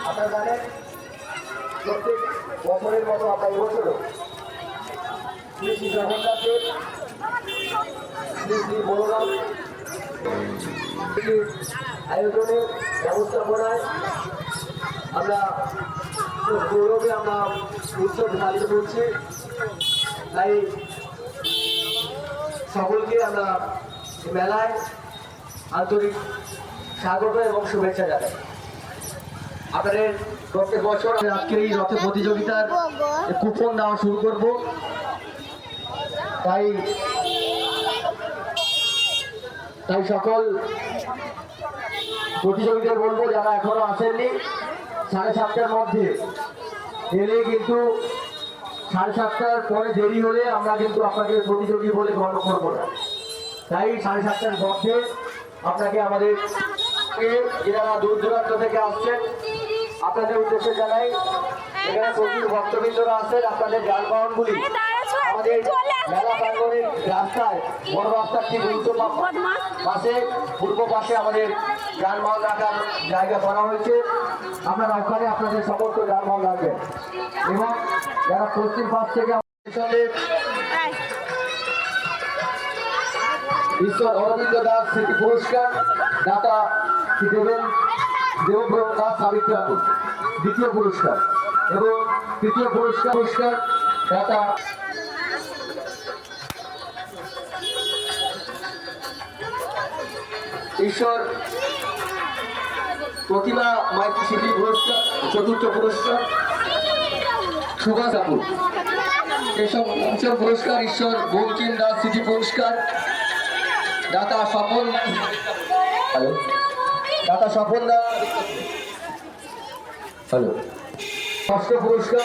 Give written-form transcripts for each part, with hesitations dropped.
আপনারা জানেন প্রত্যেক বছরের মতো আমরা এবছরও শ্রী শ্রী জগন্নাথের শ্রী শ্রী বলরাম আয়োজনের ব্যবস্থাপনায় আমরা গৌরবে আমরা উৎসব পালিত করছি। তাই সকলকে আমরা মেলায় আন্তরিক স্বাগত এবং শুভেচ্ছা জানাই। আপনাদের প্রত্যেক বছর আজকের এই রথের প্রতিযোগিতার কুপন দেওয়া শুরু করব। তাই সকল প্রতিযোগীদের বলবো যারা এখনো আসেননি 7:30টার মধ্যে এলে, কিন্তু 7:30টার পরে দেরি হলে আমরা কিন্তু আপনাকে প্রতিযোগী বলে গণ্য করবো না। তাই 7:30টার মধ্যে আপনাকে আমাদের যারা দূর দূরান্ত থেকে আসছেন আপনাদের উদ্দেশ্যে জানাই, এখানে প্রচুর ভক্তবৃন্দরা আছেন। আপনাদের যানবাহনগুলি আমাদের মেলা প্রাঙ্গণের রাস্তায় বড় রাস্তার ঠিক উল্টো পাশে পূর্ব পাশে আমাদের যানবাহন রাখার জায়গা করা হয়েছে। আপনারা ওখানে আপনাদের সমস্ত যানবাহন রাখবেন এবং যারা পশ্চিম পাশ থেকে ঈশ্বর অরবিন্দ দাস স্মৃতি পুরস্কার দাতা শ্রী দেবব্রত দাস সাবিত্রী দ্বিতীয় পুরস্কার এবং তৃতীয় পুরস্কার দাতা ঈশ্বর প্রতিমা মাইতি স্মৃতি পুরস্কার চতুর্থ পুরস্কার সুভাষ আপুর। এসব পঞ্চম পুরস্কার ঈশ্বর বঙ্কিম দাস স্মৃতি পুরস্কার দাতা স্বপন দাস হ্যালো। ষষ্ঠ পুরস্কার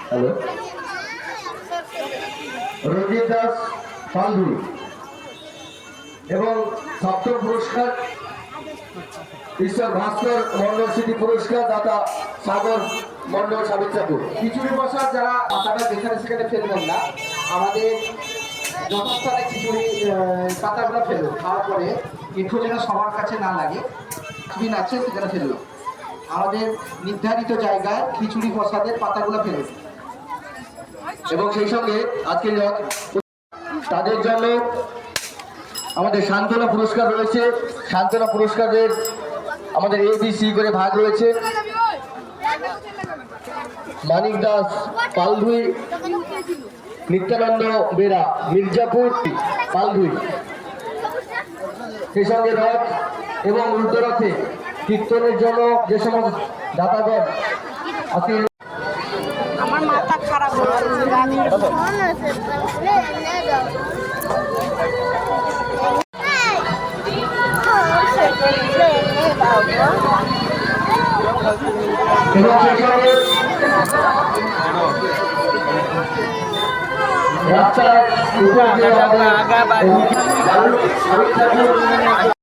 হ্যালো রঞ্জিত দাস পালধুরি এবং সপ্তম পুরস্কার ঈশ্বর ভাস্কর মন্ডল স্মৃতি পুরস্কার দাতা সাগর মন্ডল সাবিত্রাপুর। খিচুড়ি প্রসাদ যারা পাতাটা যেখানে সেখানে ফেলবেন না, আমাদের যথাস্থানে খিচুড়ি পাতাগুলো ফেলুন। খাওয়ার পরে একটু যেন সবার কাছে না লাগে, বিন আছে সেখানে ফেলুন। আমাদের নির্ধারিত জায়গায় খিচুড়ি প্রসাদের পাতাগুলো ফেলুন। এবং সেই সঙ্গে আজকে তাদের জন্য আমাদের সান্ত্বনা পুরস্কার রয়েছে। সান্ত্বনা পুরস্কারের আমাদের ABC করে ভাগ রয়েছে। মানিক দাস পালধুই, নিত্যানন্দ বেরা মির্জাপুর পালধুই। সেই সঙ্গে রথ এবং উল্টো রথে কীর্তনের জন্য যে সমস্ত দাতাগণ আজকে আমার মাথা খারাপ রাস্তার